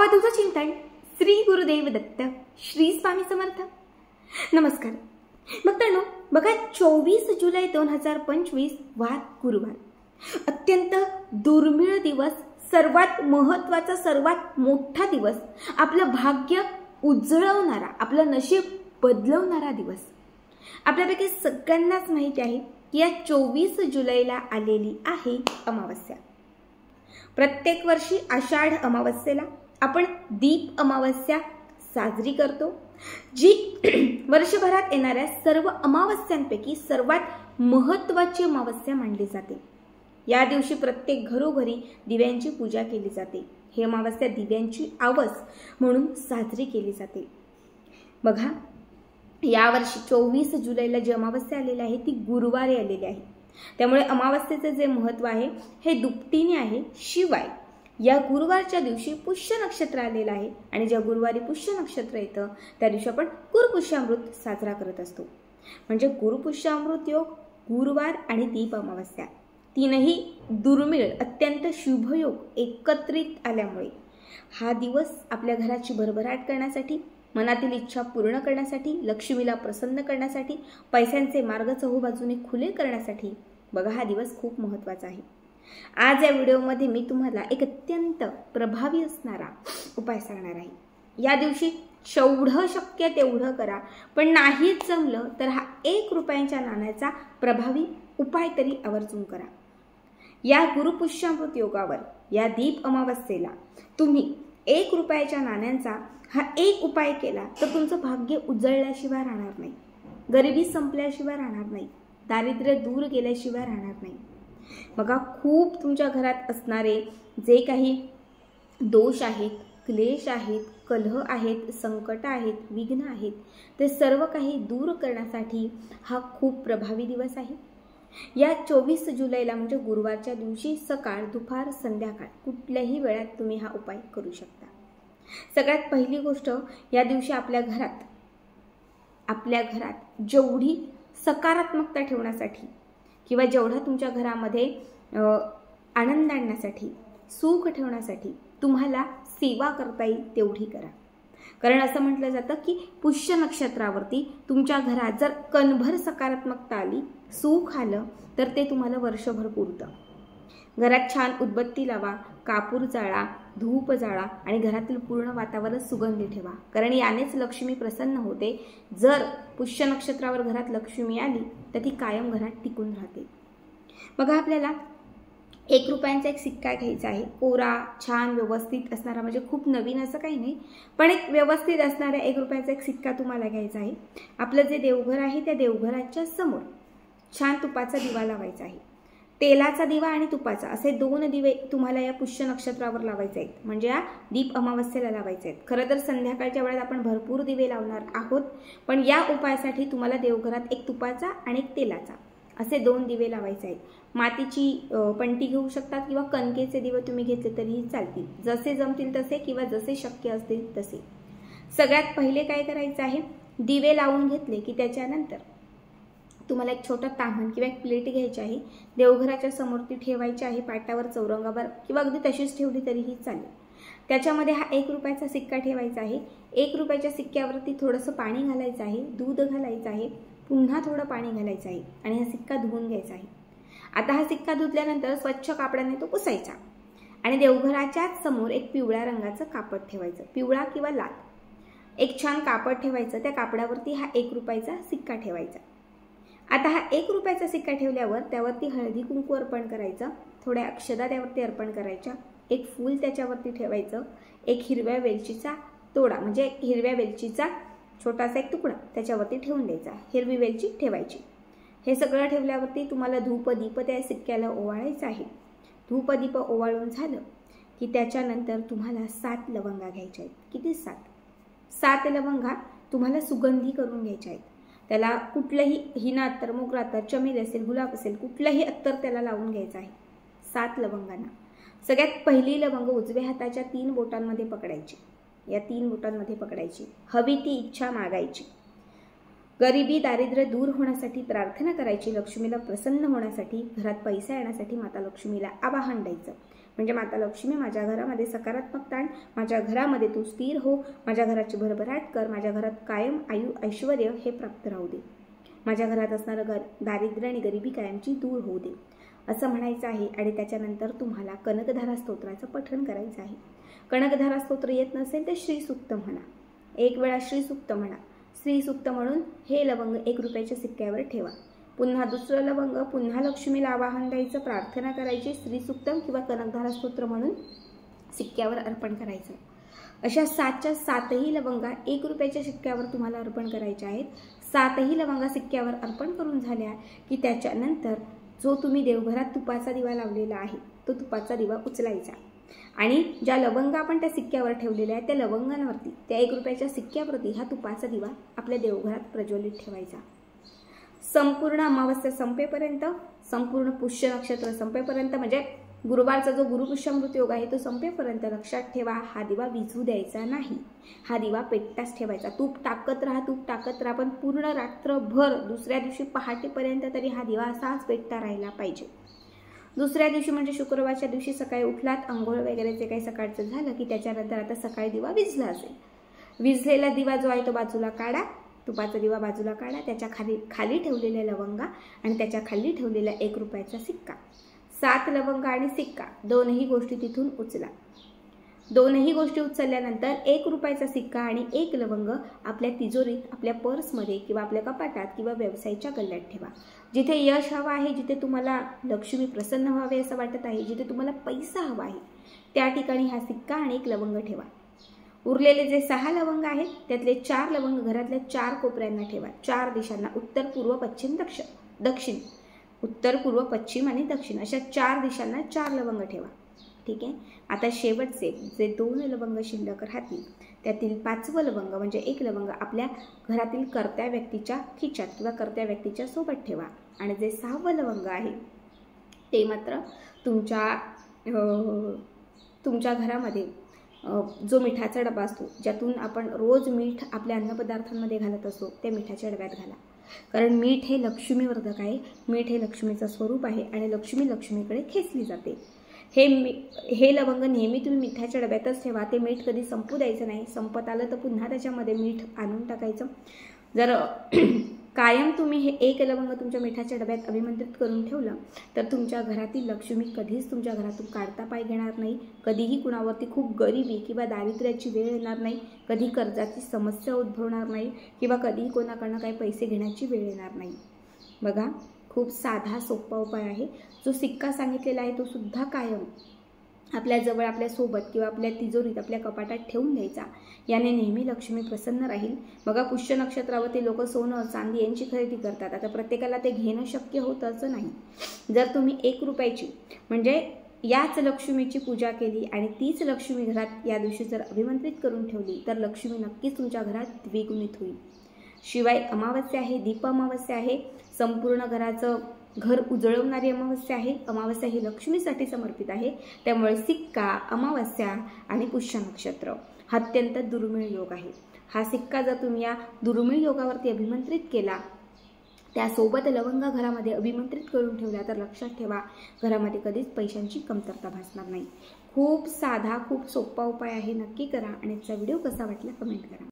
अवधूत चिंतन श्री गुरुदेव दत्त श्री स्वामी समर्थ। नमस्कार भक्तांनो, बघा 24 जुलै 2025 वार गुरुवार, अत्यंत दुर्मिळ दिवस, सर्वात महत्त्वाचा, सर्वात मोठा दिवस, आपलं भाग्य उजळवणारा, आपलं नशीब बदलवणारा दिवस। आपल्यापैकी सगळ्यांनाच माहिती आहे की या 24 जुलैला आलेली आहे अमावस्या। प्रत्येक वर्षी आषाढ अमावस्येला आपण दीप अमावस्या साजरी करतो, जी वर्षभरात येणाऱ्या सर्व अमावस्यांपैकी सर्वात महत्त्वाची अमावस्या मानली जाते। या दिवशी प्रत्येक घरोघरी दिव्यांची पूजा केली जाते। ही अमावस्या दिव्यांची आवस म्हणून साजरी केली जाते। बघा, यावर्षी 24 जुलैला जी अमावस्या आलेली आहे ती गुरुवारी आलेली आहे, त्यामुळे अमावस्येचे जे महत्त्व आहे हे दुपटीने आहे। शिवाय या गुरुवारच्या दिवशी पुष्य नक्षत्र आलेलं आहे आणि ज्या गुरुवारी पुष्य नक्षत्र येतं त्या दिवशी आपण गुरुपुष्यामृत साजरा करत असतो। म्हणजे गुरुपुष्यामृत योग, गुरुवार आणि दीप अमावस्या तीनही दुर्मिळ, अत्यंत शुभ योग एकत्रित आल्यामुळे हा दिवस आपल्या घराची भरभराट करण्यासाठी, मनातील इच्छा पूर्ण करण्यासाठी, लक्ष्मीला प्रसन्न करण्यासाठी, पैशांचे मार्ग चहूबाजूने खुले करण्यासाठी बघा हा दिवस खूप महत्त्वाचा आहे। आज या व्हिडिओमध्ये मी तुम्हाला एक अत्यंत प्रभावी असणारा उपाय सांगणार आहे। या दिवशी जेवढं शक्य तेवढं करा, पण नाहीच जमलं तर हा 1 रुपयाच्या नाण्याचा प्रभावी उपाय तरी आवर्जून करा। या गुरुपुष्यामृत योगावर या दीप अमावस्येला तुम्ही 1 रुपयाच्या नाण्यांचा हा एक उपाय केला तर तुमचं भाग्य उजळल्याशिवाय राहणार नाही, गरिबी संपल्याशिवाय राहणार नाही, दारिद्र्य दूर गेल्याशिवाय राहणार नाही। बघा, खूप तुमच्या घरात असणारे जे काही दोष आहेत, क्लेश आहेत, कलह आहेत, संकट आहेत, विघ्न आहेत, ते सर्व काही दूर करण्यासाठी हा खूप प्रभावी दिवस आहे। या 24 जुलैला म्हणजे गुरुवारच्या दिवशी सकाळ, दुपार, संध्याकाळ कुठल्याही वेळात तुम्ही हा उपाय करू शकता। सगळ्यात पहिली गोष्ट, या दिवशी आपल्या घरात जेवढी सकारात्मकता ठेवण्यासाठी किंवा जेवढा तुमच्या घरामध्ये आनंद आणण्यासाठी, सुख ठेवण्यासाठी तुम्हाला सेवा करता येईल तेवढी करा। कारण असं म्हटलं जातं की पुष्य नक्षत्रावरती तुमच्या घरात जर कणभर सकारात्मकता आली, सुख आलं, तर ते तुम्हाला वर्षभर पुरतं। घरात छान उदबत्ती लावा, कापूर जाळा, धूप जाळा आणि घरातील पूर्ण वातावरण सुगंधी ठेवा, कारण यानेच लक्ष्मी प्रसन्न होते। जर पुष्य नक्षत्रावर घरात लक्ष्मी आली तर ती कायम घरात टिकून राहते। बघा, आपल्याला 1 रुपयांचा एक सिक्का घ्यायचा आहे, कोरा, छान, व्यवस्थित असणारा, म्हणजे खूप नवीन असं काही नाही, पण एक व्यवस्थित असणारा 1 रुपयाचा एक सिक्का तुम्हाला घ्यायचा आहे। आपलं जे देवघर आहे त्या देवघराच्या समोर छान तुपाचा दिवा लावायचा आहे। तेलाचा दिवा आणि तुपाचा असे 2 दिवे तुम्हाला या पुष्य नक्षत्रावर लावायचे आहेत, म्हणजे या दीप अमावस्येला लावायचे आहेत। खरं तर संध्याकाळच्या वेळेत आपण भरपूर दिवे लावणार आहोत, पण या उपायासाठी तुम्हाला देवघरात एक तुपाचा आणि एक तेलाचा असे 2 दिवे लावायचे आहेत। मातीची पंटी घेऊ शकतात किंवा कणकेचे दिवे तुम्ही घेतले तरीही चालतील, जसे जमतील तसे किंवा जसे शक्य असतील तसे। सगळ्यात पहिले काय करायचं आहे, दिवे लावून घेतले की त्याच्यानंतर तुम्हाला एक छोटा ताम्हण किंवा एक प्लेट घ्यायची आहे, देवघराच्या समोर ती ठेवायची आहे, पाटावर, चौरंगावर किंवा अगदी तशीच ठेवली तरीही चालेल। त्याच्यामध्ये हा 1 रुपयाचा सिक्का ठेवायचा आहे। 1 रुपयाच्या सिक्क्यावरती थोडंसं पाणी घालायचं आहे, दूध घालायचं आहे, पुन्हा थोडं पाणी घालायचं आहे आणि हा सिक्का धुवून घ्यायचा आहे। आता हा सिक्का धुतल्यानंतर स्वच्छ कापडाने तो पुसायचा आणि देवघराच्याच समोर एक पिवळ्या रंगाचं कापड ठेवायचं, पिवळा किंवा लाल एक छान कापड ठेवायचं। त्या कापडावरती हा 1 रुपयाचा सिक्का ठेवायचा। आता हा 1 रुपयाचा सिक्का ठेवल्यावर त्यावरती हळदी कुंकू अर्पण करायचं, थोड्या अक्षदा त्यावरती अर्पण करायच्या, एक फूल त्याच्यावरती ठेवायचं, एक हिरव्या वेलचीचा तोडा म्हणजे हिरव्या वेलचीचा छोटासा एक तुकडा त्याच्यावरती ठेवून द्यायचा, हिरवी वेलची ठेवायची। हे सगळं ठेवल्यावरती तुम्हाला धूप दीप त्या सिक्क्याला ओवाळायचं आहे। धूप दीप ओवाळून झालं की त्याच्यानंतर तुम्हाला 7 लवंगा घ्यायच्या आहेत। किती? 7 लवंगा तुम्हाला सुगंधी करून घ्यायच्या आहेत। त्याला कुठलंही हिना अत्तर, मोगरा अत्तर, चमेली असेल, गुलाब असेल, कुठलंही अत्तर त्याला लावून घ्यायचं आहे 7 लवंगांना। सगळ्यात पहिली लवंग उजव्या हाताच्या 3 बोटांमध्ये पकडायची, या 3 बोटांमध्ये पकडायची, हवी ती इच्छा मागायची, गरिबी दारिद्र्य दूर होण्यासाठी प्रार्थना करायची, लक्ष्मीला प्रसन्न होण्यासाठी, घरात पैसा येण्यासाठी माता लक्ष्मीला आवाहन द्यायचं। म्हणजे माता लक्ष्मी माझ्या घरामध्ये सकारात्मकता आण, माझ्या घरामध्ये तू स्थिर हो, माझ्या घराची भरभराट कर, माझ्या घरात कायम ऐश्वर्य हे प्राप्त राहू दे, माझ्या घरात असणारं दारिद्र्य आणि गरिबी कायमची दूर होऊ दे, असं म्हणायचं आहे. आणि त्याच्यानंतर तुम्हाला कनकधारा स्तोत्राचं पठण करायचं आहे. कनकधारा स्तोत्र येत नसेल तर श्रीसूक्त म्हणा, एक वेळा श्रीसूक्त म्हणा. श्रीसूक्त म्हणून हे लवंग 1 रुपयाच्या सिक्क्यावर ठेवा. पुन्हा दुसरं लवंग पुन्हा लक्ष्मीला आवाहन द्यायचं, प्रार्थना करायची, श्रीसूक्तम किंवा कनकधारा स्तोत्र म्हणून सिक्क्यावर अर्पण करायचं. अशा 7च्या 7ही लवंगा 1 रुपयाच्या सिक्क्यावर तुम्हाला अर्पण करायच्या आहेत. 7ही लवंगा सिक्क्यावर अर्पण करून झाल्या की त्याच्यानंतर जो तुम्ही देवघरात तुपाचा दिवा लावलेला आहे तो तुपाचा दिवा उचलायचा आणि ज्या लवंगा आपण त्या सिक्क्यावर ठेवलेल्या आहेत त्या लवंगांवरती, त्या 1 रुपयाच्या सिक्क्यावरती हा तुपाचा दिवा आपल्या देवघरात प्रज्वलित ठेवायचा. संपूर्ण अमावस्या संपेपर्यंत, संपूर्ण पुष्य नक्षत्र संपेपर्यंत, म्हणजे गुरुवारचा जो गुरुपुष्यामृत योग आहे तो संपेपर्यंत लक्षात ठेवा, हा दिवा विझू द्यायचा नाही. हा दिवा पेटताच ठेवायचा. तूप टाकत राहा, पण पूर्ण रात्रभर दुसऱ्या दिवशी पहाटेपर्यंत तरी हा दिवा असाच पेटता राहिला पाहिजे. दुसऱ्या दिवशी म्हणजे शुक्रवारच्या दिवशी सकाळी उठलात, अंघोळ वगैरे जे काही सकाळचं झालं की त्याच्यानंतर आता सकाळी दिवा विझला असेल, विझलेला दिवा जो आहे तो बाजूला काढा, तुपाचा दिवा बाजूला काढा, त्याच्या खाली ठेवलेल्या लवंगा आणि त्याच्या खाली ठेवलेला 1 रुपयाचा सिक्का, 7 लवंगा आणि सिक्का दोनही गोष्टी तिथून उचला. दोनही गोष्टी उचलल्यानंतर 1 रुपयाचा सिक्का आणि 1 लवंग आपल्या तिजोरीत, आपल्या पर्समध्ये किंवा आपल्या कपाटात किंवा व्यवसायाच्या गल्ल्यात ठेवा. जिथे यश हवं आहे, जिथे तुम्हाला लक्ष्मी प्रसन्न व्हावे असं वाटत आहे, जिथे तुम्हाला पैसा हवा आहे त्या ठिकाणी हा सिक्का आणि 1 लवंग ठेवा. उरलेले जे 6 लवंग आहेत त्यातले 4 लवंग घरातल्या 4 कोपऱ्यांना ठेवा, 4 दिशांना, उत्तर पूर्व पश्चिम दक्षिण, उत्तर पूर्व पश्चिम आणि दक्षिण अशा 4 दिशांना 4 लवंग ठेवा. ठीक आहे. आता शेवटचे जे 2 लवंग शिल्लक राहतील त्यातील 5वं लवंग म्हणजे 1 लवंग आपल्या घरातील कर्त्या व्यक्तीच्या खिच्यात किंवा कर्त्या व्यक्तीच्या सोबत ठेवा आणि जे 6वं लवंग आहे ते मात्र तुमच्या घरामध्ये जो मिठाचा डबा असतो, ज्यातून आपण रोज मीठ आपल्या अन्नपदार्थांमध्ये घालत असतो, त्या मिठाच्या डब्यात घाला. कारण मीठ हे लक्ष्मीवर्धक आहे, मीठ हे लक्ष्मीचं स्वरूप आहे आणि लक्ष्मीकडे खेचली जाते. हे लवंग नेहमी तुम्ही मिठाच्या डब्यातच ठेवा. ते मीठ कधी संपू द्यायचं नाही. संपत आलं तर पुन्हा त्याच्यामध्ये मीठ आणून टाकायचं. जर कायम तुम्ही हे 1 लवंग तुमच्या मिठाच्या डब्यात अभिमंत्रित करून ठेवलं तर तुमच्या घरातील लक्ष्मी कधीच तुमच्या घरातून काढता पाय घेणार नाही. कधीही कुणावरती खूप गरिबी किंवा दारिद्र्याची वेळ येणार नाही. कधी कर्जाची समस्या उद्भवणार नाही किंवा कधीही कोणाकडनं काही पैसे घेण्याची वेळ येणार नाही. बघा, खूप साधा सोपा उपाय आहे. जो सिक्का सांगितलेला आहे तो सुद्धा कायम आपल्याजवळ, आपल्यासोबत किंवा आपल्या तिजोरीत, आपल्या कपाटात ठेवून द्यायचा. याने नेहमी लक्ष्मी प्रसन्न राहील. बघा, पुष्य नक्षत्रावरती लोक सोनं चांदी यांची खरेदी करतात. आता प्रत्येकाला ते घेणं शक्य होतं असं नाही. जर तुम्ही 1 रुपयाची म्हणजे याच लक्ष्मीची पूजा केली आणि तीच लक्ष्मी घरात या दिवशी जर अभिमंत्रित करून ठेवली तर लक्ष्मी नक्कीच तुमच्या घरात द्विगुणित होईल. शिवाय अमावस्या आहे, दीप अमावस्या आहे, संपूर्ण घराचं घर उजळवणारी अमावस्या आहे. अमावस्या ही लक्ष्मीसाठी समर्पित आहे. त्यामुळे सिक्का, अमावस्या आणि पुष्य नक्षत्र हा अत्यंत दुर्मिळ योग आहे. हा सिक्का जर तुम्ही या दुर्मिळ योगावरती अभिमंत्रित केला, त्यासोबत लवंगा घरामध्ये अभिमंत्रित करून ठेवला तर लक्षात ठेवा, घरामध्ये कधीच पैशांची कमतरता भासणार नाही. खूप साधा, खूप सोपा उपाय आहे. नक्की करा आणि याचा व्हिडिओ कसा वाटला कमेंट करा.